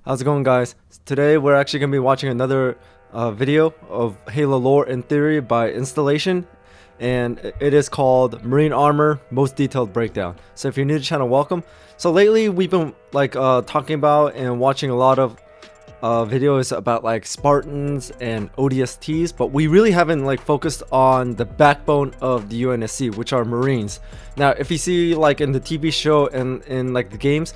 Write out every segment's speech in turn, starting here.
How's it going, guys? Today we're actually going to be watching another video of Halo lore in theory by Installation, and it is called Marine Armor Most Detailed Breakdown. So if you're new to the channel, welcome. So lately we've been talking about and watching a lot of videos about like Spartans and ODSTs, but we really haven't focused on the backbone of the UNSC, which are Marines. Now, if you see like in the TV show and in like the games,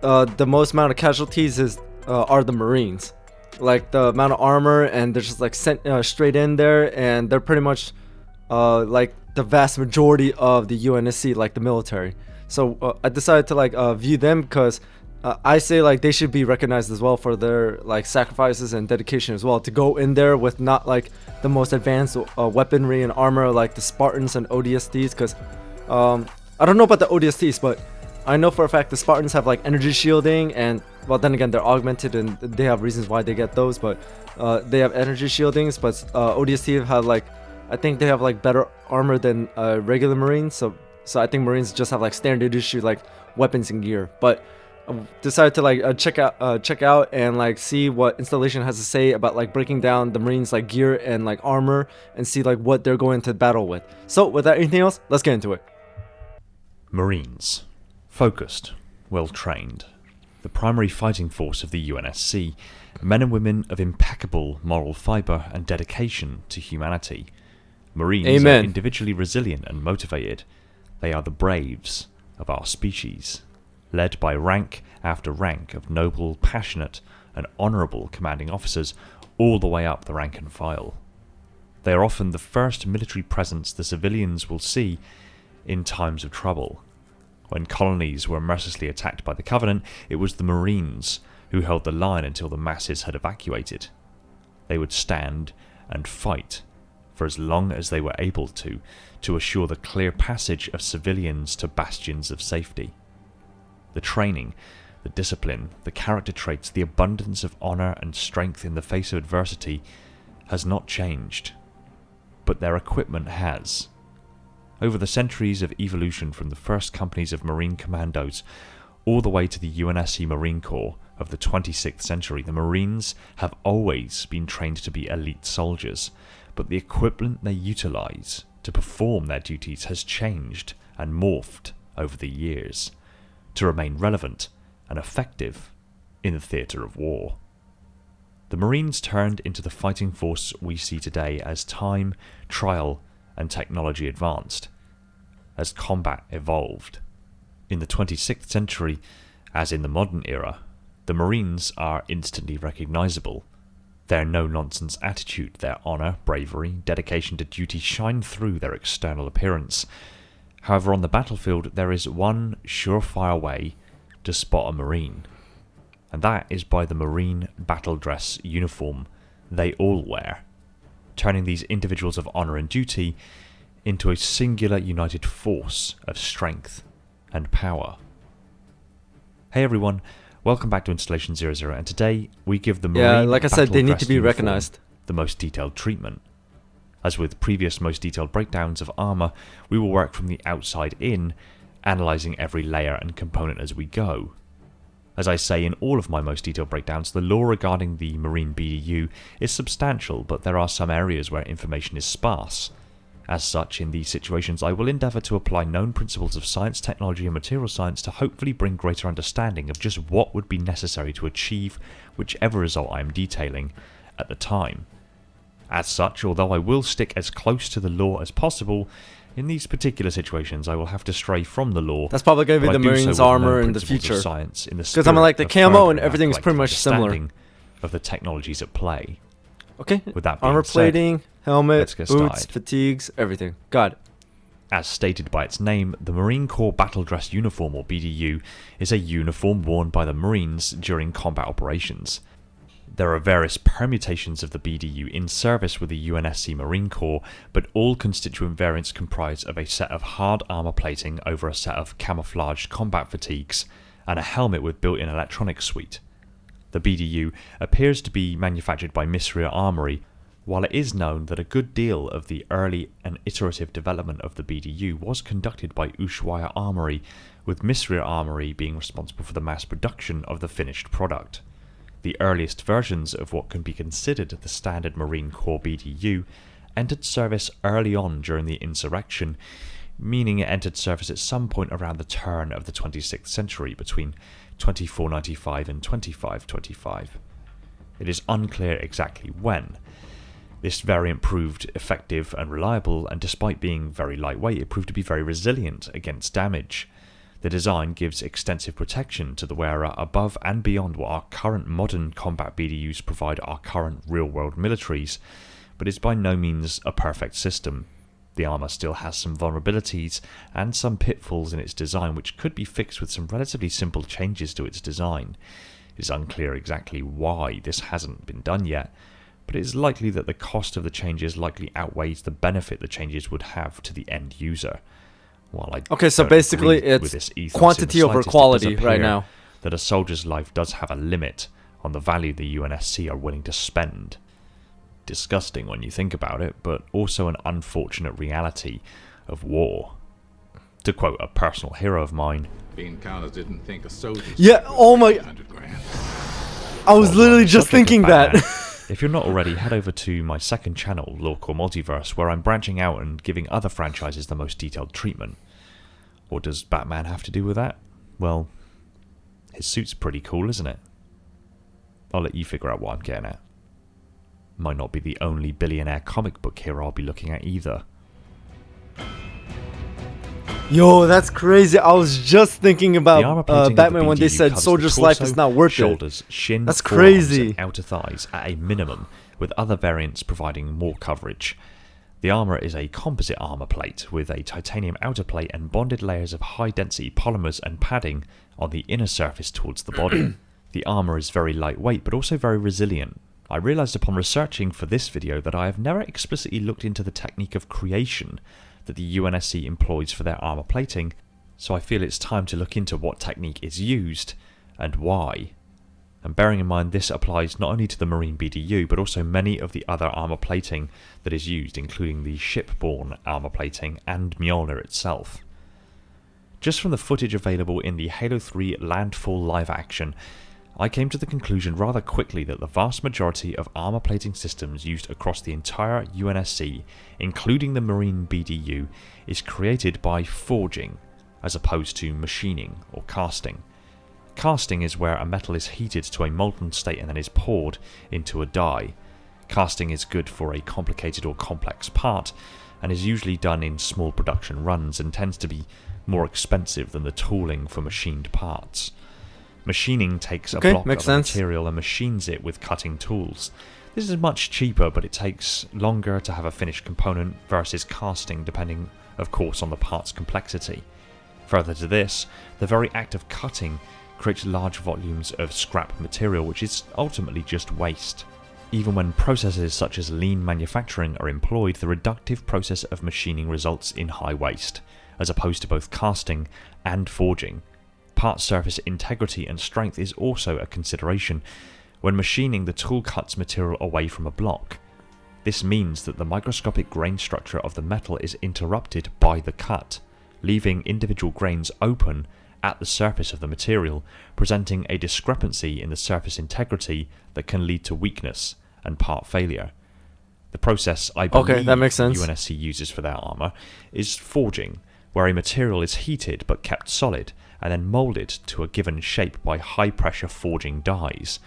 the most amount of casualties are the Marines, like the amount of armor, and they're just like sent straight in there, and they're pretty much like the vast majority of the UNSC, like the military. So I decided to view them because I say like they should be recognized as well for their like sacrifices and dedication as well, to go in there with not like the most advanced weaponry and armor like the Spartans and ODSTs. Because I don't know about the ODSTs, but I know for a fact the Spartans have like energy shielding, and well, then again, they're augmented and they have reasons why they get those, but they have energy shieldings. But ODST have like, I think they have like better armor than regular Marines. So I think Marines just have like standard issue like weapons and gear. But decided to like check out and like see what Installation has to say about like breaking down the Marines like gear and like armor, and see like what they're going to battle with. So without anything else, let's get into it. Marines. Focused, well trained, the primary fighting force of the UNSC, men and women of impeccable moral fibre and dedication to humanity. Marines Amen. Are individually resilient and motivated. They are the braves of our species, led by rank after rank of noble, passionate and honourable commanding officers all the way up the rank and file. They are often the first military presence the civilians will see in times of trouble. When colonies were mercilessly attacked by the Covenant, it was the Marines who held the line until the masses had evacuated. They would stand and fight for as long as they were able to assure the clear passage of civilians to bastions of safety. The training, the discipline, the character traits, the abundance of honour and strength in the face of adversity has not changed, but their equipment has. Over the centuries of evolution, from the first companies of Marine Commandos all the way to the UNSC Marine Corps of the 26th century, the Marines have always been trained to be elite soldiers, but the equipment they utilise to perform their duties has changed and morphed over the years to remain relevant and effective in the theatre of war. The Marines turned into the fighting force we see today as time, trial and technology advanced, as combat evolved. In the 26th century, as in the modern era, the Marines are instantly recognisable. Their no-nonsense attitude, their honour, bravery, dedication to duty shine through their external appearance. However, on the battlefield, there is one surefire way to spot a Marine, and that is by the Marine battle dress uniform they all wear, turning these individuals of honour and duty into a singular united force of strength and power. Hey everyone, welcome back to Installation 00, and today we give the Marine like I said, they need to be uniform recognized. the most detailed treatment. As with previous most detailed breakdowns of armour, we will work from the outside in, analysing every layer and component as we go. As I say in all of my most detailed breakdowns, the lore regarding the Marine BDU is substantial, but there are some areas where information is sparse. As such, in these situations, I will endeavour to apply known principles of science, technology and material science to hopefully bring greater understanding of just what would be necessary to achieve whichever result I am detailing at the time. As such, although I will stick as close to the lore as possible, in these particular situations I will have to stray from the lore. That's probably going to be the Marines armor in the future, because I mean like the camo and everything is pretty much similar of the technologies at play. Okay, with that being armor plating, helmet, boots, started. fatigues, everything. Got it. As stated by its name, the Marine Corps Battle Dress Uniform, or BDU, is a uniform worn by the Marines during combat operations. There are various permutations of the BDU in service with the UNSC Marine Corps, but all constituent variants comprise of a set of hard armour plating over a set of camouflaged combat fatigues and a helmet with built-in electronics suite. The BDU appears to be manufactured by Misria Armory, while it is known that a good deal of the early and iterative development of the BDU was conducted by Ushuaia Armory, with Misria Armory being responsible for the mass production of the finished product. The earliest versions of what can be considered the standard Marine Corps BDU entered service early on during the insurrection, meaning it entered service at some point around the turn of the 26th century between 2495 and 2525. It is unclear exactly when. This variant proved effective and reliable, and despite being very lightweight, it proved to be very resilient against damage. The design gives extensive protection to the wearer above and beyond what our current modern combat BDUs provide our current real-world militaries, but is by no means a perfect system. The armour still has some vulnerabilities and some pitfalls in its design which could be fixed with some relatively simple changes to its design. It is unclear exactly why this hasn't been done yet, but it is likely that the cost of the changes likely outweighs the benefit the changes would have to the end user. While I Okay, so don't basically agree with it's this ethos quantity in the over slightest, it does quality right appear now. that a soldier's life does have a limit on the value the UNSC are willing to spend. Disgusting when you think about it, but also an unfortunate reality of war. To quote a personal hero of mine, Bean Counters didn't think a soldier. Yeah, oh my... 100 grand. I was Well, literally on the just subject of thinking that. Batman, if you're not already, head over to my second channel, Lawcore Multiverse, where I'm branching out and giving other franchises the most detailed treatment. What does Batman have to do with that? Well, his suit's pretty cool, isn't it? I'll let you figure out what I'm getting at. Might not be the only billionaire comic book hero I'll be looking at either. Yo, that's crazy. I was just thinking The armor about plating of the Batman when they BDU said covers the soldier's life torso, is not worth it. shoulders, shin, That's forearms, crazy. and outer thighs at a minimum, with other variants providing more coverage. The armor is a composite armor plate with a titanium outer plate and bonded layers of high-density polymers and padding on the inner surface towards the body. The armor is very lightweight but also very resilient. I realized upon researching for this video that I have never explicitly looked into the technique of creation that the UNSC employs for their armor plating, so I feel it's time to look into what technique is used and why. And bearing in mind this applies not only to the Marine BDU but also many of the other armor plating that is used, including the shipborne armor plating and Mjolnir itself. Just from the footage available in the Halo 3 Landfall live action, I came to the conclusion rather quickly that the vast majority of armor plating systems used across the entire UNSC, including the Marine BDU, is created by forging, as opposed to machining or casting. Casting is where a metal is heated to a molten state and then is poured into a die. Casting is good for a complicated or complex part, and is usually done in small production runs and tends to be more expensive than the tooling for machined parts. Machining takes a block makes of sense. material and machines it with cutting tools. This is much cheaper, but it takes longer to have a finished component versus casting, depending, of course, on the part's complexity. Further to this, the very act of cutting creates large volumes of scrap material, which is ultimately just waste. Even when processes such as lean manufacturing are employed, the reductive process of machining results in high waste, as opposed to both casting and forging. Part surface integrity and strength is also a consideration. When machining, the tool cuts material away from a block. This means that the microscopic grain structure of the metal is interrupted by the cut, leaving individual grains open at the surface of the material, presenting a discrepancy in the surface integrity that can lead to weakness and part failure. The process I believe that makes sense. UNSC uses for their armor is forging, where a material is heated but kept solid and then molded to a given shape by high-pressure forging dies.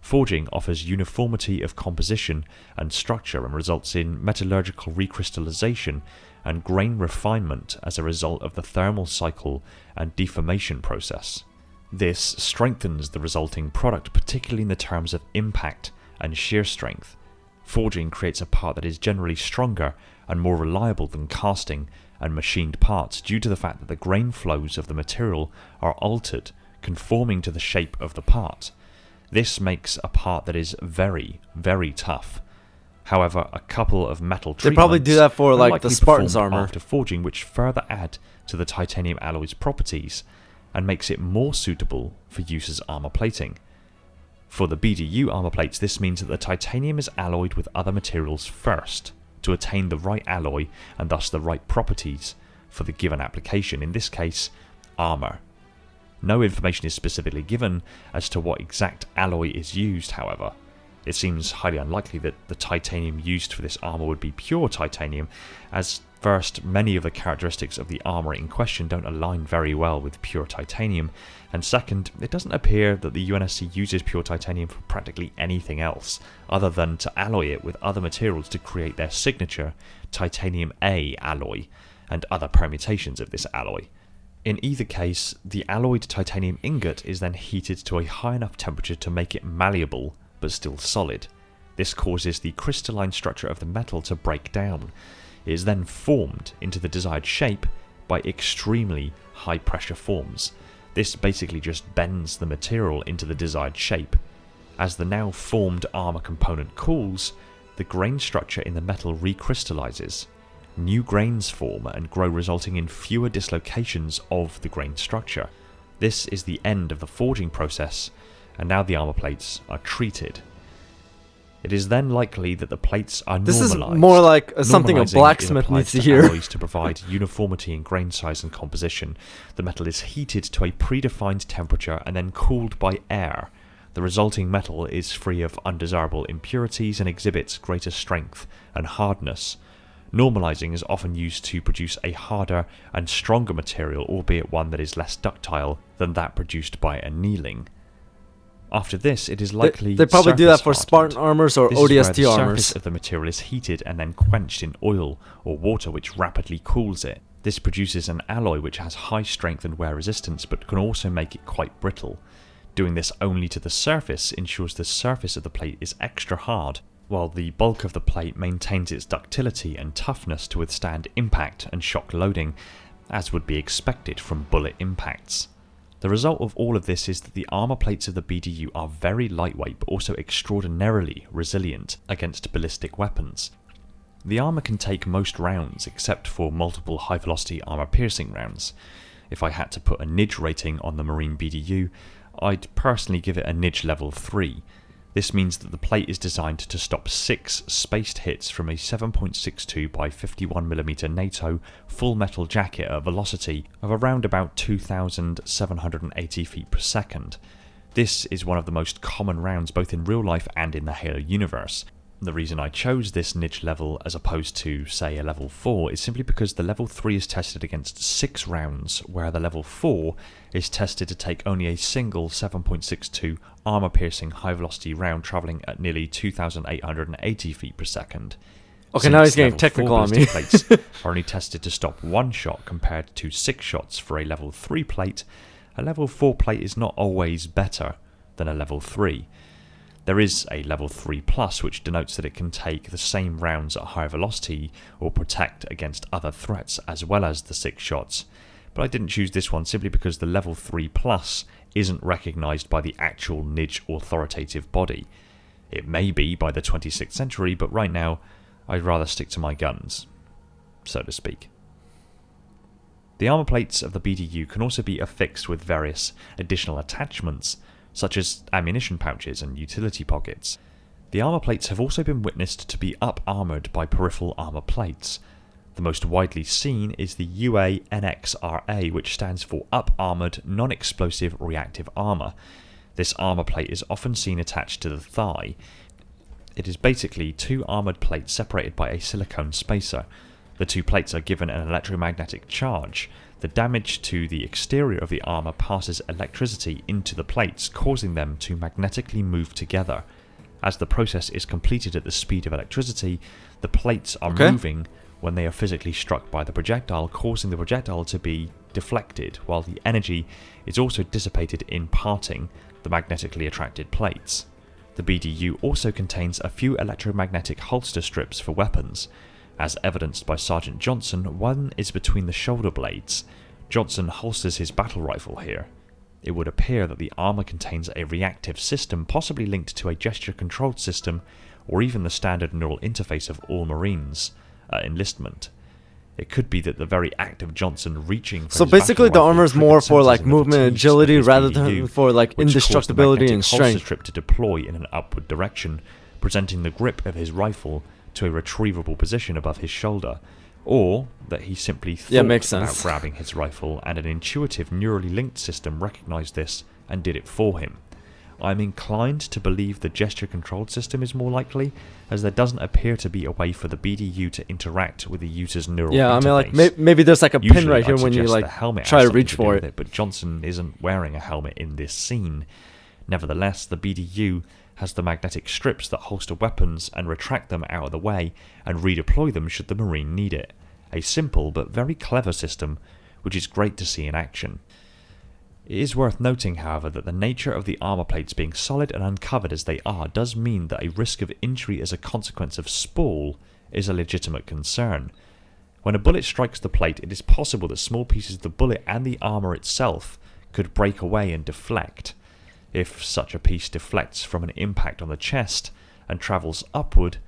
Forging offers uniformity of composition and structure and results in metallurgical recrystallization and grain refinement as a result of the thermal cycle and deformation process. This strengthens the resulting product, particularly in the terms of impact and shear strength. Forging creates a part that is generally stronger and more reliable than casting and machined parts due to the fact that the grain flows of the material are altered, conforming to the shape of the part. This makes a part that is very, very tough. However, a couple of metal treatments They probably do that for are like likely the Spartan's performed armor. after forging, which further add to the titanium alloy's properties and makes it more suitable for use as armor plating. For the BDU armor plates, this means that the titanium is alloyed with other materials first to attain the right alloy and thus the right properties for the given application, in this case, armor. No information is specifically given as to what exact alloy is used, however. It seems highly unlikely that the titanium used for this armour would be pure titanium, as first, many of the characteristics of the armour in question don't align very well with pure titanium, and second, it doesn't appear that the UNSC uses pure titanium for practically anything else, other than to alloy it with other materials to create their signature Titanium A alloy, and other permutations of this alloy. In either case, the alloyed titanium ingot is then heated to a high enough temperature to make it malleable, but still solid. This causes the crystalline structure of the metal to break down. It is then formed into the desired shape by extremely high pressure forms. This basically just bends the material into the desired shape. As the now formed armour component cools, the grain structure in the metal recrystallizes. New grains form and grow, resulting in fewer dislocations of the grain structure. This is the end of the forging process, and now the armour plates are treated. It is then likely that the plates are This normalized. is more like something a Normalizing is blacksmith applied needs to hear. alloys to provide uniformity in grain size and composition. The metal is heated to a predefined temperature and then cooled by air. The resulting metal is free of undesirable impurities and exhibits greater strength and hardness. Normalizing is often used to produce a harder and stronger material, albeit one that is less ductile than that produced by annealing. After this, it is likely They probably do that for surface Spartan hardened. armors or This is where ODST the armors. surface of the material is heated and then quenched in oil or water, which rapidly cools it. This produces an alloy which has high strength and wear resistance, but can also make it quite brittle. Doing this only to the surface ensures the surface of the plate is extra hard, while the bulk of the plate maintains its ductility and toughness to withstand impact and shock loading, as would be expected from bullet impacts. The result of all of this is that the armour plates of the BDU are very lightweight but also extraordinarily resilient against ballistic weapons. The armour can take most rounds except for multiple high velocity armour piercing rounds. If I had to put a NIDG rating on the Marine BDU, I'd personally give it a NIDG level 3. This means that the plate is designed to stop 6 spaced hits from a 7.62 by 51mm NATO full metal jacket at a velocity of around about 2,780 feet per second. This is one of the most common rounds both in real life and in the Halo universe. The reason I chose this NIDG level as opposed to, say, a level 4 is simply because the level 3 is tested against 6 rounds, where the level 4 is tested to take only a single 7.62 armour-piercing high-velocity round travelling at nearly 2,880 feet per second. Okay, now he's Since getting level technical 4 on me. ballistic plates are only tested to stop 1 shot compared to 6 shots for a level 3 plate, a level 4 plate is not always better than a level 3. There is a level 3 plus, which denotes that it can take the same rounds at higher velocity or protect against other threats as well as the 6 shots, but I didn't choose this one simply because the level 3 plus isn't recognised by the actual NIDG authoritative body. It may be by the 26th century, but right now I'd rather stick to my guns, so to speak. The armour plates of the BDU can also be affixed with various additional attachments, such as ammunition pouches and utility pockets. The armour plates have also been witnessed to be up-armoured by peripheral armour plates. The most widely seen is the UA-NXRA, which stands for Up-Armoured Non-Explosive Reactive Armour. This armour plate is often seen attached to the thigh. It is basically 2 armoured plates separated by a silicone spacer. The 2 plates are given an electromagnetic charge. The damage to the exterior of the armour passes electricity into the plates, causing them to magnetically move together. As the process is completed at the speed of electricity, the plates are moving when they are physically struck by the projectile, causing the projectile to be deflected, while the energy is also dissipated in parting the magnetically attracted plates. The BDU also contains a few electromagnetic holster strips for weapons. As evidenced by Sergeant Johnson, one is between the shoulder blades. Johnson holsters his battle rifle here. It would appear that the armour contains a reactive system, possibly linked to a gesture-controlled system, or even the standard neural interface of all Marines enlistment. It could be that the very act of Johnson reaching for So his basically battle the rifle armor is triggered more for sensors like in the movement and fatigues of agility his rather BDU, than for like which caused the indestructibility magnetic and holster strength. strip to deploy in an upward direction, presenting the grip of his rifle to a retrievable position above his shoulder, or that he simply thought makes about sense. grabbing his rifle and an intuitive neurally linked system recognised this and did it for him. I'm inclined to believe the gesture controlled system is more likely, as there doesn't appear to be a way for the BDU to interact with the user's neural Yeah, interface. I mean, like maybe there's like a Usually pin right here I'd when you suggest like the helmet try has to something reach do for with it. But Johnson isn't wearing a helmet in this scene. Nevertheless, the BDU has the magnetic strips that holster weapons and retract them out of the way and redeploy them should the Marine need it. A simple but very clever system, which is great to see in action. It is worth noting, however, that the nature of the armor plates being solid and uncovered as they are does mean that a risk of injury as a consequence of sprawl is a legitimate concern. When a bullet strikes the plate, it is possible that small pieces of the bullet and the armor itself could break away and deflect. If such a piece deflects from an impact on the chest and travels upward,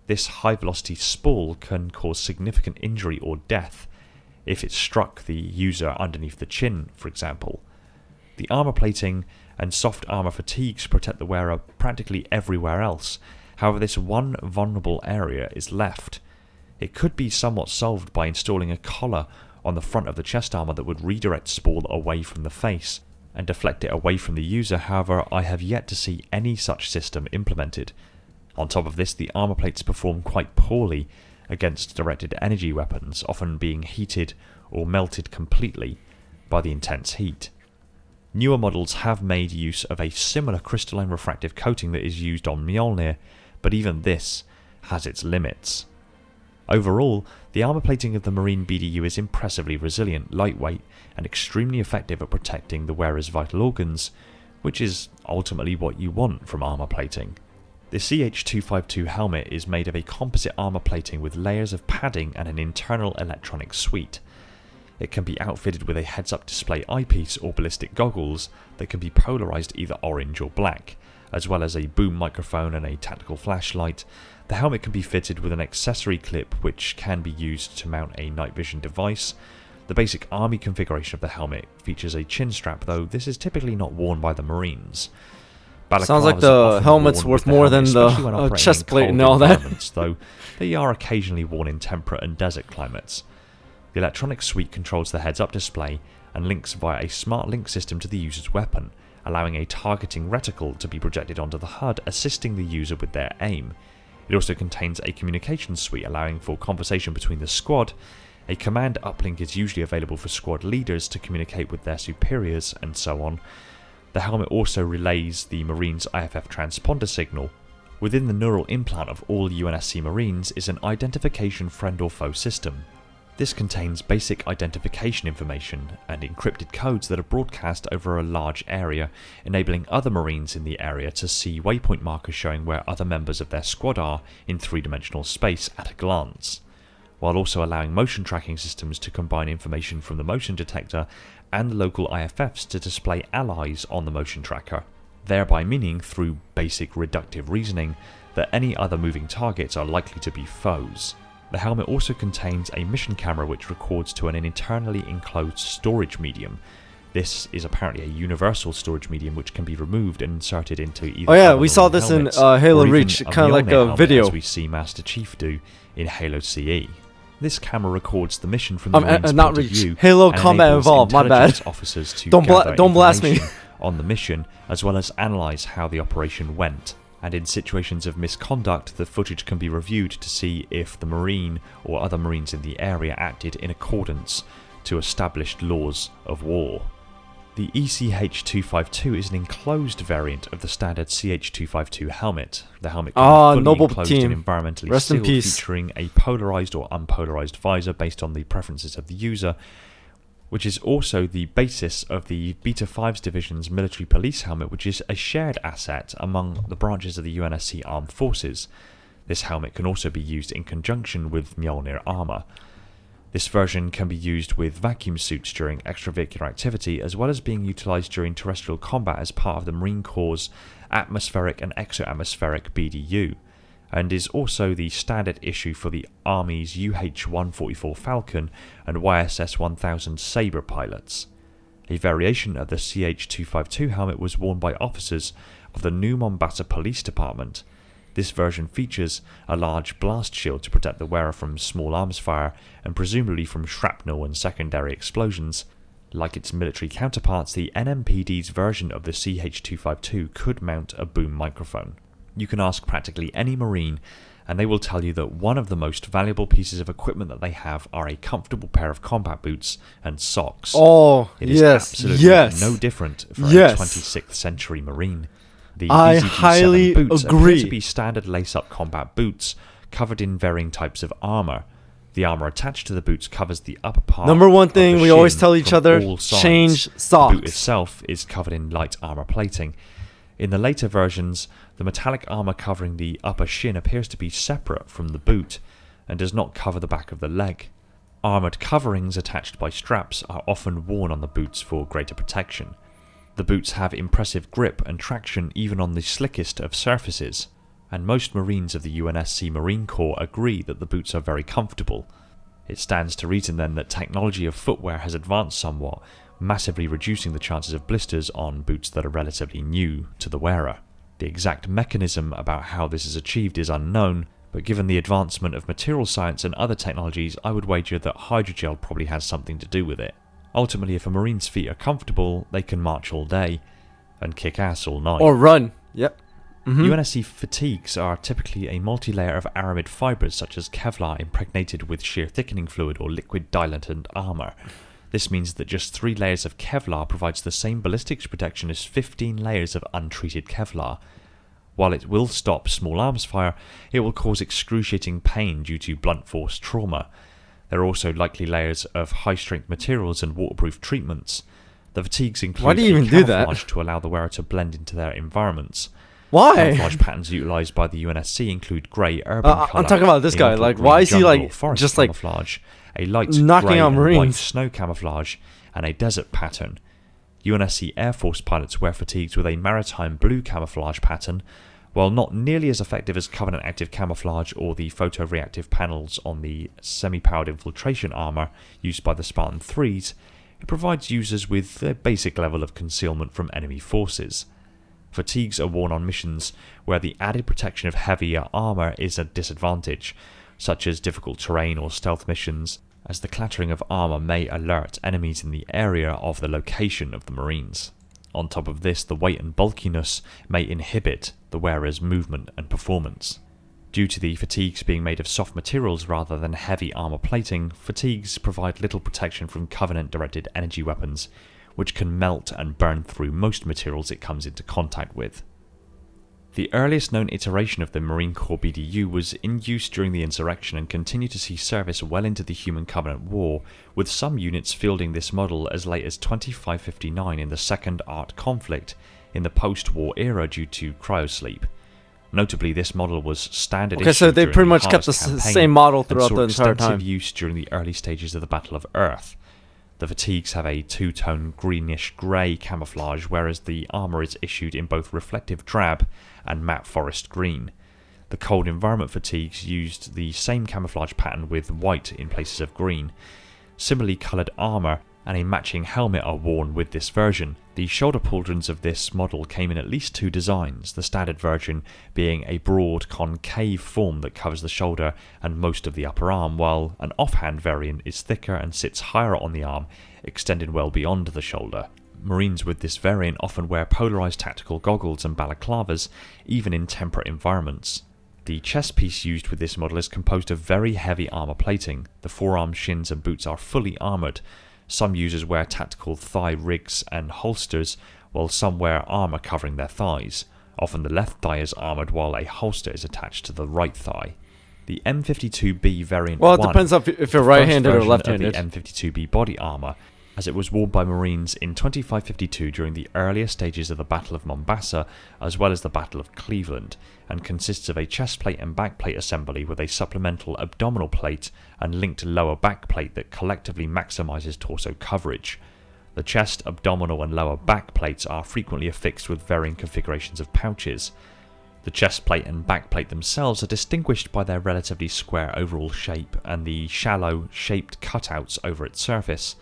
this high-velocity sprawl can cause significant injury or death if it struck the user underneath the chin, for example. The armor plating and soft armor fatigues protect the wearer practically everywhere else. However, this one vulnerable area is left. It could be somewhat solved by installing a collar on the front of the chest armor that would redirect sprawl away from the face and deflect it away from the user. However, I have yet to see any such system implemented. On top of this, the armor plates perform quite poorly against directed energy weapons, often being heated or melted completely by the intense heat. Newer models have made use of a similar crystalline refractive coating that is used on Mjolnir, but even this has its limits. Overall, the armor plating of the Marine BDU is impressively resilient, lightweight, and extremely effective at protecting the wearer's vital organs, which is ultimately what you want from armor plating. The CH-252 helmet is made of a composite armor plating with layers of padding and an internal electronic suite. It can be outfitted with a heads-up display eyepiece or ballistic goggles that can be polarized either orange or black, as well as a boom microphone and a tactical flashlight. The helmet can be fitted with an accessory clip which can be used to mount a night vision device. The basic army configuration of the helmet features a chin strap, though this is typically not worn by the Marines. Sounds like Balaclavas the are often helmet's worn worth with more helmet, than the especially when operating chest in plate cold and all that. environments, though they are occasionally worn in temperate and desert climates. The electronic suite controls the heads-up display and links via a smart link system to the user's weapon, allowing a targeting reticle to be projected onto the HUD, assisting the user with their aim. It also contains a communications suite allowing for conversation between the squad. A command uplink is usually available for squad leaders to communicate with their superiors, and so on. The helmet also relays the Marines' IFF transponder signal. Within the neural implant of all UNSC Marines is an identification friend or foe system. This contains basic identification information and encrypted codes that are broadcast over a large area, enabling other Marines in the area to see waypoint markers showing where other members of their squad are in three-dimensional space at a glance, while also allowing motion tracking systems to combine information from the motion detector and the local IFFs to display allies on the motion tracker, thereby meaning, through basic reductive reasoning, that any other moving targets are likely to be foes. The helmet also contains a mission camera which records to an internally enclosed storage medium. This is apparently a universal storage medium which can be removed and inserted into either. Oh yeah, other we saw Marine this helmets, in Halo or even Reach, kind of like Mjolnir a helmet, video. as we see Master Chief do in Halo CE. This camera records the mission from the Marines' not point of Reach. view Halo and Combat enables Evolved, my bad. intelligence officers to Don't gather blast me. information on the mission, as well as analyze how the operation went. And in situations of misconduct, the footage can be reviewed to see if the Marine or other Marines in the area acted in accordance to established laws of war. The ECH-252 is an enclosed variant of the standard CH-252 helmet. The helmet can be fully noble enclosed team. and environmentally Rest in sealed, peace. featuring a polarized or unpolarized visor based on the preferences of the user, which is also the basis of the Beta 5's Division's military police helmet, which is a shared asset among the branches of the UNSC Armed Forces. This helmet can also be used in conjunction with Mjolnir armor. This version can be used with vacuum suits during extravehicular activity, as well as being utilized during terrestrial combat as part of the Marine Corps' atmospheric and exo-atmospheric BDU, and is also the standard issue for the Army's UH-144 Falcon and YSS-1000 Sabre pilots. A variation of the CH-252 helmet was worn by officers of the New Mombasa Police Department. This version features a large blast shield to protect the wearer from small arms fire and presumably from shrapnel and secondary explosions. Like its military counterparts, the NMPD's version of the CH-252 could mount a boom microphone. You can ask practically any Marine and they will tell you that one of the most valuable pieces of equipment that they have are a comfortable pair of combat boots and socks. Oh, It is yes, absolutely yes. no different for Yes. a 26th century Marine. The I BZG-7 highly boots agree. appear to be standard lace-up combat boots covered in varying types of armor. The armor attached to the boots covers the upper part. Number one of thing the we always shin tell each from other, all sides. change The boot socks. itself is covered in light armor plating. In the later versions, the metallic armor covering the upper shin appears to be separate from the boot and does not cover the back of the leg. Armored coverings attached by straps are often worn on the boots for greater protection. The boots have impressive grip and traction even on the slickest of surfaces, and most Marines of the UNSC Marine Corps agree that the boots are very comfortable. It stands to reason then that technology of footwear has advanced somewhat, massively reducing the chances of blisters on boots that are relatively new to the wearer. The exact mechanism about how this is achieved is unknown, but given the advancement of material science and other technologies, I would wager that hydrogel probably has something to do with it. Ultimately, if a Marine's feet are comfortable, they can march all day and kick ass all night. Or run. Yep. UNSC fatigues are typically a multi-layer of aramid fibres such as Kevlar impregnated with shear thickening fluid or liquid dilatant armour. This means that just 3 layers of Kevlar provides the same ballistics protection as 15 layers of untreated Kevlar. While it will stop small arms fire, it will cause excruciating pain due to blunt force trauma. There are also likely layers of high-strength materials and waterproof treatments. The fatigues include Why do you a even do that? camouflage to allow the wearer to blend into their environments. Why? Camouflage patterns utilised by the UNSC include grey urban colour. I'm talking about this a guy. model Like, green why is he jungle like or forest just like camouflage, a light knocking grey out and white Marines? snow camouflage, and a desert pattern. UNSC Air Force pilots wear fatigues with a maritime blue camouflage pattern. While not nearly as effective as Covenant active camouflage or the photoreactive panels on the semi-powered infiltration armour used by the Spartan 3s, it provides users with a basic level of concealment from enemy forces. Fatigues are worn on missions where the added protection of heavier armour is a disadvantage, such as difficult terrain or stealth missions, as the clattering of armour may alert enemies in the area of the location of the Marines. On top of this, the weight and bulkiness may inhibit the wearer's movement and performance. Due to the fatigues being made of soft materials rather than heavy armour plating, fatigues provide little protection from Covenant-directed energy weapons, which can melt and burn through most materials it comes into contact with. The earliest known iteration of the Marine Corps BDU was in use during the insurrection and continued to see service well into the Human Covenant War, with some units fielding this model as late as 2559 in the Second Art conflict in the post-war era due to cryosleep. Notably, this model was standard issue so they during pretty the much kept Harvest the campaign same model and throughout saw the entire extensive time. use during the early stages of the Battle of Earth. The fatigues have a two-tone greenish-grey camouflage, whereas the armour is issued in both reflective drab and matte forest green. The cold environment fatigues used the same camouflage pattern with white in places of green. Similarly coloured armour and a matching helmet are worn with this version. The shoulder pauldrons of this model came in at least 2 designs, the standard version being a broad concave form that covers the shoulder and most of the upper arm, while an offhand variant is thicker and sits higher on the arm, extending well beyond the shoulder. Marines with this variant often wear polarised tactical goggles and balaclavas, even in temperate environments. The chest piece used with this model is composed of very heavy armour plating. The forearm, shins and boots are fully armoured. Some users wear tactical thigh rigs and holsters, while some wear armour covering their thighs. Often the left thigh is armoured while a holster is attached to the right thigh. The M52B variant Well, it 1, depends if you're the right-handed first or version left-handed. of the M52B body armour, as it was worn by Marines in 2552 during the earlier stages of the Battle of Mombasa as well as the Battle of Cleveland, and consists of a chest plate and back plate assembly with a supplemental abdominal plate and linked lower back plate that collectively maximises torso coverage. The chest, abdominal and lower back plates are frequently affixed with varying configurations of pouches. The chest plate and back plate themselves are distinguished by their relatively square overall shape and the shallow, shaped cutouts over its surface.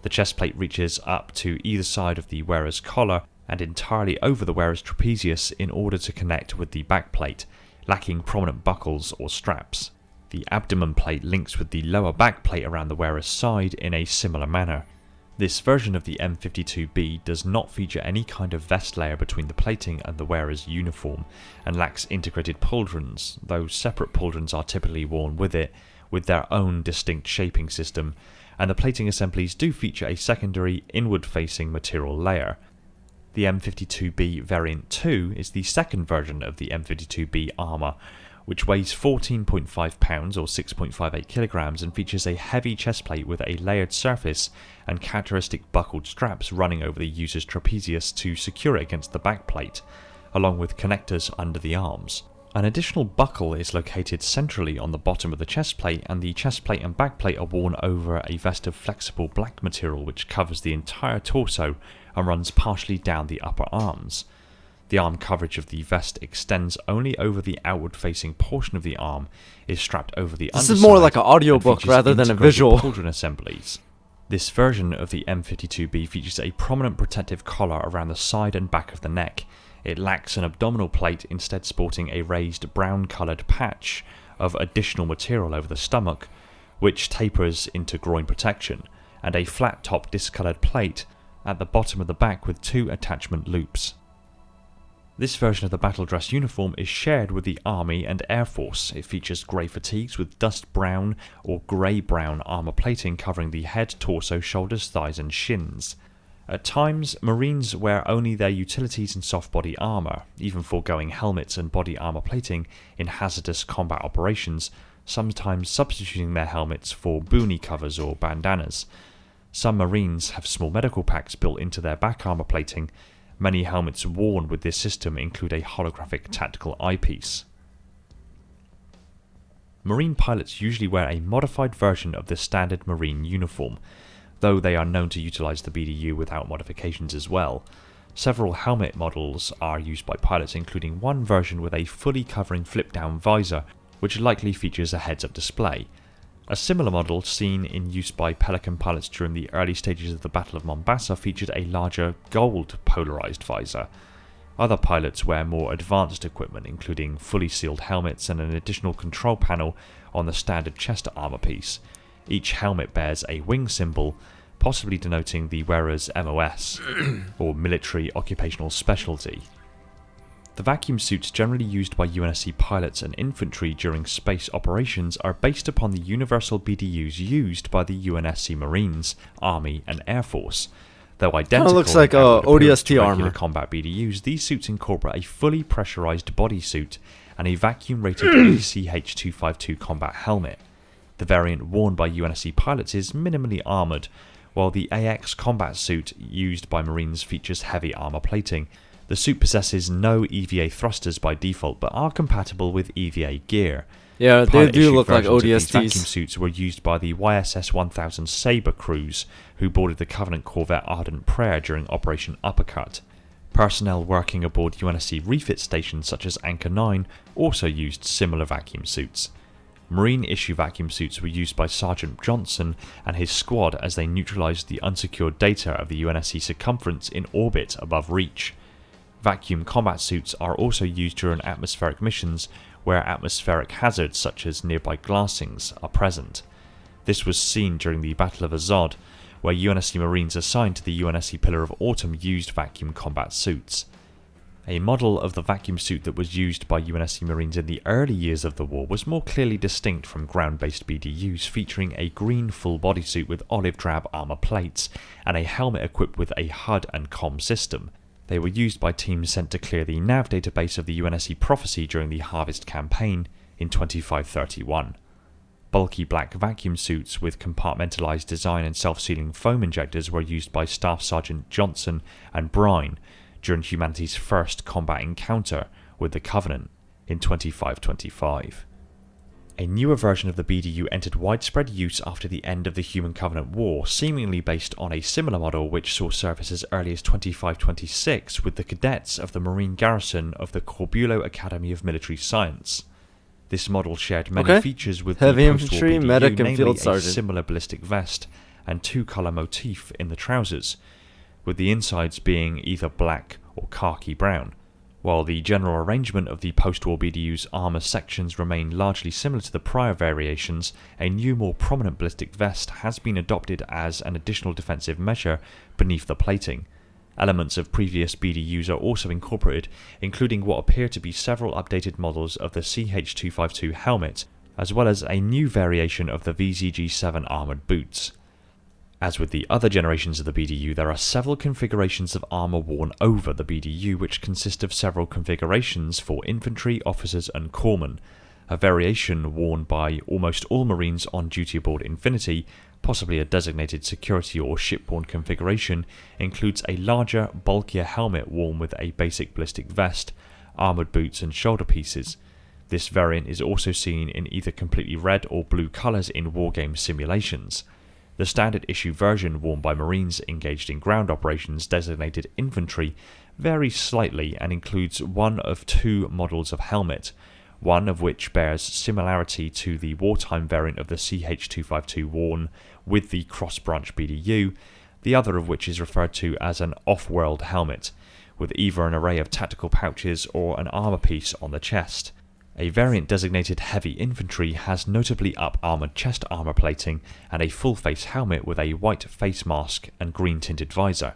The chest plate reaches up to either side of the wearer's collar and entirely over the wearer's trapezius in order to connect with the back plate, lacking prominent buckles or straps. The abdomen plate links with the lower back plate around the wearer's side in a similar manner. This version of the M52B does not feature any kind of vest layer between the plating and the wearer's uniform, and lacks integrated pauldrons, though separate pauldrons are typically worn with it, with their own distinct shaping system, and the plating assemblies do feature a secondary inward-facing material layer. The M52B Variant 2 is the second version of the M52B armour, which weighs 14.5 pounds or 6.58 kilograms and features a heavy chest plate with a layered surface and characteristic buckled straps running over the user's trapezius to secure it against the back plate, along with connectors under the arms. An additional buckle is located centrally on the bottom of the chest plate, and the chest plate and back plate are worn over a vest of flexible black material which covers the entire torso and runs partially down the upper arms. The arm coverage of the vest extends only over the outward-facing portion of the arm, is strapped over the underside. This is more like an audiobook rather than a visual. Pauldron assemblies. This version of the M52B features a prominent protective collar around the side and back of the neck. It lacks an abdominal plate, instead sporting a raised brown-coloured patch of additional material over the stomach, which tapers into groin protection, and a flat-top discoloured plate at the bottom of the back with 2 attachment loops. This version of the battle dress uniform is shared with the Army and Air Force. It features grey fatigues with dust brown or grey-brown armour plating covering the head, torso, shoulders, thighs and shins. At times, Marines wear only their utilities and soft body armour, even foregoing helmets and body armour plating in hazardous combat operations, sometimes substituting their helmets for boonie covers or bandanas. Some Marines have small medical packs built into their back armour plating. Many helmets worn with this system include a holographic tactical eyepiece. Marine pilots usually wear a modified version of the standard Marine uniform, though they are known to utilise the BDU without modifications as well. Several helmet models are used by pilots, including one version with a fully covering flip-down visor, which likely features a heads-up display. A similar model seen in use by Pelican pilots during the early stages of the Battle of Mombasa featured a larger gold polarised visor. Other pilots wear more advanced equipment, including fully sealed helmets and an additional control panel on the standard chest armour piece. Each helmet bears a wing symbol, possibly denoting the wearer's MOS, or Military Occupational Specialty. The vacuum suits generally used by UNSC pilots and infantry during space operations are based upon the universal BDUs used by the UNSC Marines, Army and Air Force. Though identical looks like ODST to regular armor. combat BDUs, these suits incorporate a fully pressurized bodysuit and a vacuum-rated ECH-252 combat helmet. The variant worn by UNSC pilots is minimally armoured, while the AX combat suit used by Marines features heavy armour plating. The suit possesses no EVA thrusters by default, but are compatible with EVA gear. Yeah, they do Pilot-issued look like versions of these vacuum ODSTs. suits were used by the YSS 1000 Sabre crews, who boarded the Covenant corvette Ardent Prayer during Operation Uppercut. Personnel working aboard UNSC refit stations such as Anchor 9 also used similar vacuum suits. Marine-issue vacuum suits were used by Sergeant Johnson and his squad as they neutralised the unsecured data of the UNSC circumference in orbit above Reach. Vacuum combat suits are also used during atmospheric missions where atmospheric hazards such as nearby glassings are present. This was seen during the Battle of Azov, where UNSC Marines assigned to the UNSC Pillar of Autumn used vacuum combat suits. A model of the vacuum suit that was used by UNSC Marines in the early years of the war was more clearly distinct from ground-based BDUs, featuring a green full bodysuit with olive drab armour plates and a helmet equipped with a HUD and comm system. They were used by teams sent to clear the nav database of the UNSC Prophecy during the Harvest campaign in 2531. Bulky black vacuum suits with compartmentalised design and self-sealing foam injectors were used by Staff Sergeant Johnson and Brine during humanity's first combat encounter with the Covenant in 2525. A newer version of the BDU entered widespread use after the end of the Human Covenant War, seemingly based on a similar model which saw service as early as 2526 with the cadets of the Marine Garrison of the Corbulo Academy of Military Science. This model shared many features with Heavy the post-war infantry, BDU, medic, and namely field a sergeant. similar ballistic vest and two-colour motif in the trousers, with the insides being either black or khaki brown. While the general arrangement of the post-war BDU's armour sections remain largely similar to the prior variations, a new, more prominent ballistic vest has been adopted as an additional defensive measure beneath the plating. Elements of previous BDUs are also incorporated, including what appear to be several updated models of the CH-252 helmet, as well as a new variation of the VZG-7 armoured boots. As with the other generations of the BDU, there are several configurations of armour worn over the BDU, which consist of several configurations for infantry, officers and corpsmen. A variation worn by almost all Marines on duty aboard Infinity, possibly a designated security or shipborne configuration, includes a larger, bulkier helmet worn with a basic ballistic vest, armoured boots and shoulder pieces. This variant is also seen in either completely red or blue colours in wargame simulations. The standard issue version worn by Marines engaged in ground operations designated infantry varies slightly and includes one of two models of helmet, one of which bears similarity to the wartime variant of the CH-252 worn with the cross-branch BDU, the other of which is referred to as an off-world helmet, with either an array of tactical pouches or an armour piece on the chest. A variant designated heavy infantry has notably up-armoured chest armour plating and a full-face helmet with a white face mask and green-tinted visor.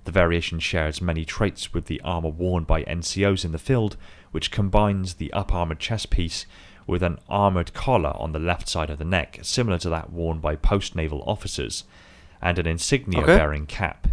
The variation shares many traits with the armour worn by NCOs in the field, which combines the up-armoured chest piece with an armoured collar on the left side of the neck, similar to that worn by post-naval officers, and an insignia-bearing cap.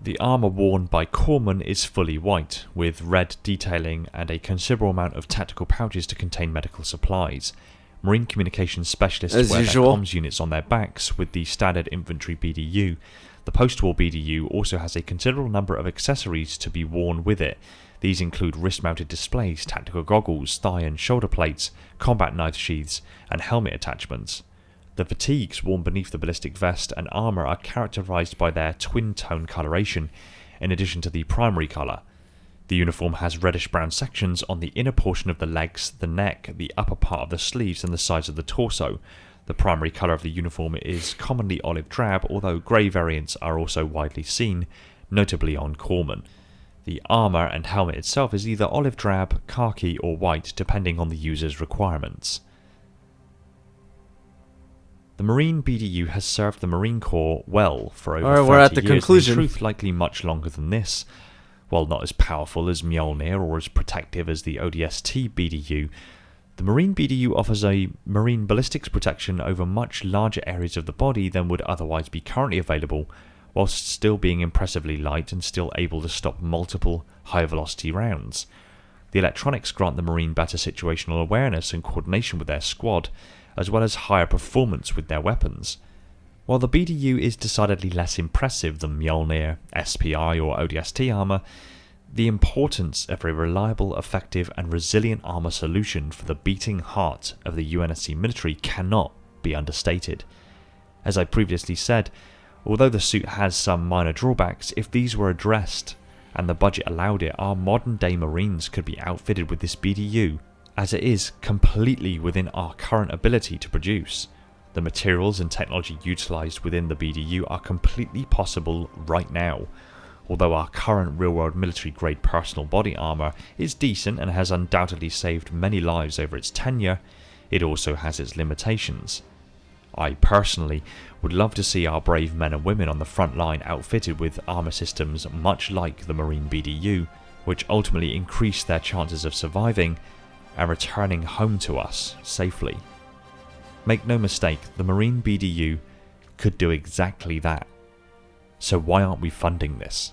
The armour worn by corpsmen is fully white, with red detailing and a considerable amount of tactical pouches to contain medical supplies. Marine communications specialists wear their comms units on their backs with the standard infantry BDU. The post-war BDU also has a considerable number of accessories to be worn with it. These include wrist-mounted displays, tactical goggles, thigh and shoulder plates, combat knife sheaths, and helmet attachments. The fatigues worn beneath the ballistic vest and armour are characterised by their twin-tone coloration, in addition to the primary colour. The uniform has reddish-brown sections on the inner portion of the legs, the neck, the upper part of the sleeves and the sides of the torso. The primary colour of the uniform is commonly olive drab, although grey variants are also widely seen, notably on corpsmen. The armour and helmet itself is either olive drab, khaki or white, depending on the user's requirements. The Marine BDU has served the Marine Corps well for over 30 we're at the years, conclusion. in truth likely much longer than this. While not as powerful as Mjolnir or as protective as the ODST BDU, the Marine BDU offers a marine ballistics protection over much larger areas of the body than would otherwise be currently available, whilst still being impressively light and still able to stop multiple high-velocity rounds. The electronics grant the Marine better situational awareness and coordination with their squad, as well as higher performance with their weapons. While the BDU is decidedly less impressive than Mjolnir, SPI or ODST armour, the importance of a reliable, effective and resilient armour solution for the beating heart of the UNSC military cannot be understated. As I previously said, although the suit has some minor drawbacks, if these were addressed and the budget allowed it, our modern day Marines could be outfitted with this BDU, as it is completely within our current ability to produce. The materials and technology utilised within the BDU are completely possible right now. Although our current real-world military-grade personal body armour is decent and has undoubtedly saved many lives over its tenure, it also has its limitations. I personally would love to see our brave men and women on the front line outfitted with armour systems much like the Marine BDU, which ultimately increase their chances of surviving and returning home to us safely. Make no mistake, the Marine BDU could do exactly that. So why aren't we funding this?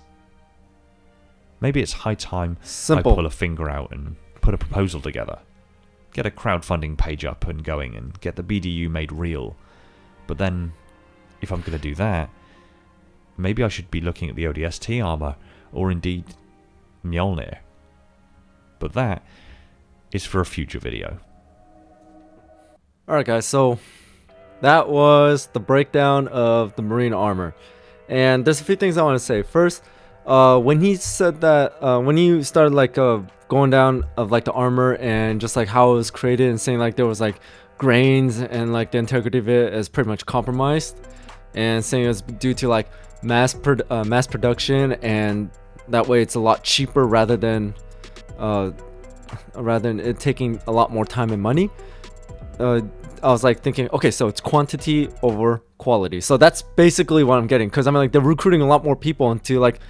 Maybe it's high time I pull a finger out and put a proposal together. Get a crowdfunding page up and going and get the BDU made real. But then, if I'm going to do that, maybe I should be looking at the ODST armour, or indeed Mjolnir. But that is for a future video. Alright guys, so that was the breakdown of the Marine armor. And there's a few things I want to say. First, when he said that, when he started like going down of like the armor and just like how it was created and saying like there was like grains and like the integrity of it is pretty much compromised, and saying it's due to like mass production, and that way it's a lot cheaper rather than rather than it taking a lot more time and money. I was like thinking, okay, so it's quantity over quality. So that's basically what I'm getting, because I'm like, they're recruiting a lot more people, and to like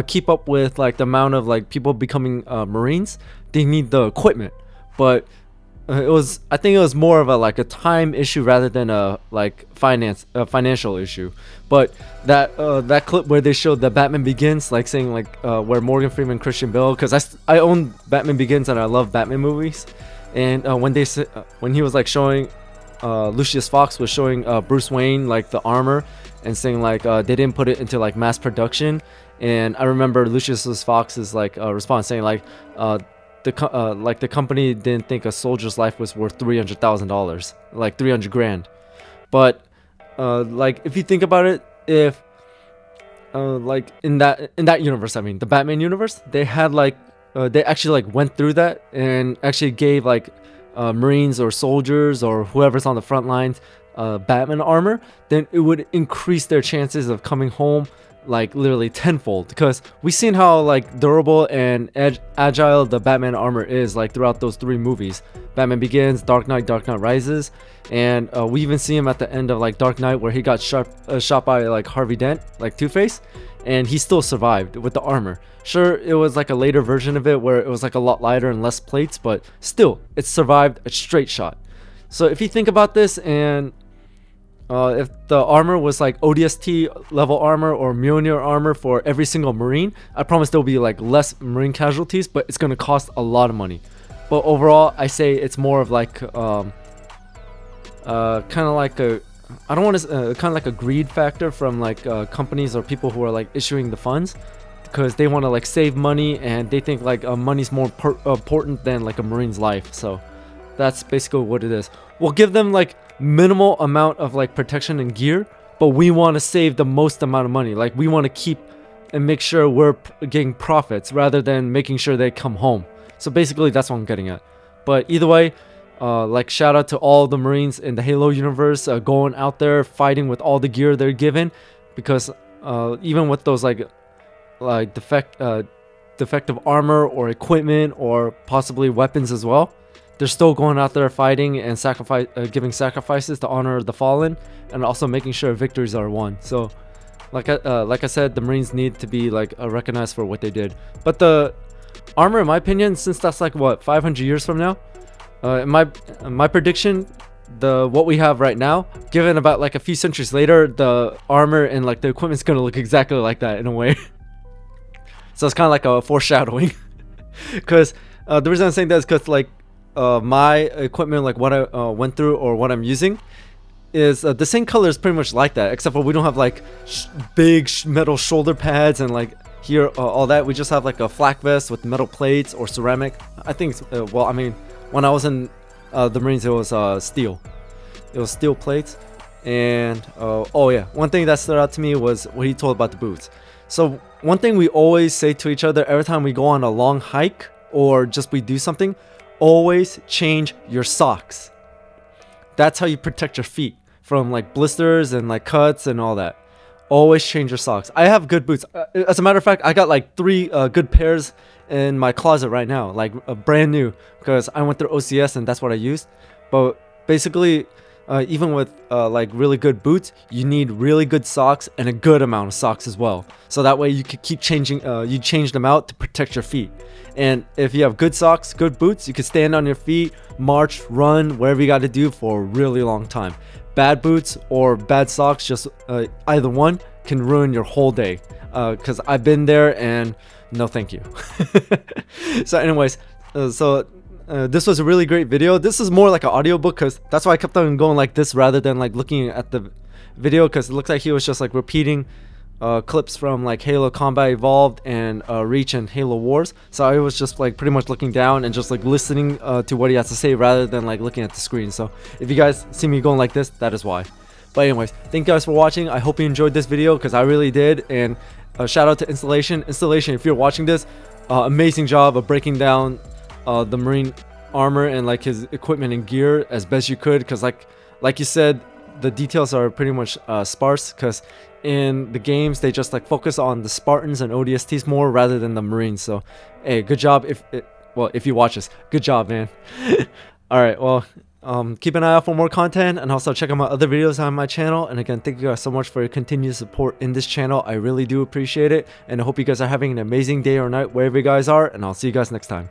keep up with like the amount of like people becoming Marines, they need the equipment. But I think it was more of a like a time issue rather than a like financial issue. But that clip where they showed the Batman Begins, like saying like where Morgan Freeman, Christian Bale, because I own Batman Begins and I love Batman movies, and when he was like showing Lucius Fox was showing Bruce Wayne like the armor and saying like they didn't put it into like mass production, and I remember Lucius Fox's like response saying like the company didn't think a soldier's life was worth $300,000, like 300 grand. But like if you think about it, if like in that universe, I mean the Batman universe, they had like they actually like went through that and actually gave like Marines or soldiers or whoever's on the front lines Batman armor, then it would increase their chances of coming home like literally tenfold, because we've seen how like durable and agile the Batman armor is like throughout those 3 movies: Batman Begins, Dark Knight Rises, and we even see him at the end of like Dark Knight where he got shot by like Harvey Dent, like Two-Face, and he still survived with the armor. Sure, it was like a later version of it where it was like a lot lighter and less plates, but still it survived a straight shot. So if you think about this, and if the armor was like ODST level armor or Mjolnir armor for every single Marine, I promise there'll be like less Marine casualties, but it's gonna cost a lot of money. But overall, I say it's more of like kind of like a, I don't want to kind of like a greed factor from like companies or people who are like issuing the funds, because they want to like save money and they think like money's more important than like a Marine's life. So that's basically what it is. We'll give them like minimal amount of like protection and gear, but we want to save the most amount of money. Like we want to keep and make sure we're getting profits rather than making sure they come home. So basically that's what I'm getting at. But either way, like shout out to all the Marines in the Halo universe going out there fighting with all the gear they're given, because even with those like defective armor or equipment or possibly weapons as well, they're still going out there fighting and giving sacrifices to honor the fallen, and also making sure victories are won. So like I said, the Marines need to be like recognized for what they did. But the armor, in my opinion, since that's like what 500 years from now, in my prediction, what we have right now, given about like a few centuries later, the armor and like the equipment's gonna look exactly like that in a way. So it's kind of like a foreshadowing. Because the reason I'm saying that is because like my equipment, like what I went through or what I'm using, is the same color is pretty much like that, except for we don't have like big metal shoulder pads and like here all that. We just have like a flak vest with metal plates or ceramic. I think it's, well, I mean, when I was in the Marines, it was steel. It was steel plates. And oh yeah, one thing that stood out to me was what he told about the boots. So one thing we always say to each other every time we go on a long hike or just we do something: always change your socks. That's how you protect your feet from like blisters and like cuts and all that. Always change your socks. I have good boots. As a matter of fact, I got like 3 good pairs in my closet right now, like brand new, because I went through OCS and that's what I used. But basically, even with like really good boots, you need really good socks and a good amount of socks as well. So that way you can keep changing, you change them out to protect your feet. And if you have good socks, good boots, you can stand on your feet, march, run, whatever you got to do for a really long time. Bad boots or bad socks, just either one can ruin your whole day. Because I've been there, and no thank you. So anyways, this was a really great video. This is more like an audiobook, because that's why I kept on going like this rather than like looking at the video, because it looks like he was just like repeating clips from like Halo Combat Evolved and Reach and Halo Wars. So I was just like pretty much looking down and just like listening to what he has to say rather than like looking at the screen. So if you guys see me going like this, that is why. But anyways, thank you guys for watching. I hope you enjoyed this video, because I really did. And shout out to Installation. If you're watching this, amazing job of breaking down the Marine armor and like his equipment and gear as best you could, because like you said, the details are pretty much sparse, because in the games they just like focus on the Spartans and ODSTs more rather than the Marines. So hey, good job. Well, if you watch this, good job, man. All right, well, keep an eye out for more content, and also check out my other videos on my channel. And again, thank you guys so much for your continued support in this channel. I really do appreciate it, and I hope you guys are having an amazing day or night wherever you guys are, and I'll see you guys next time.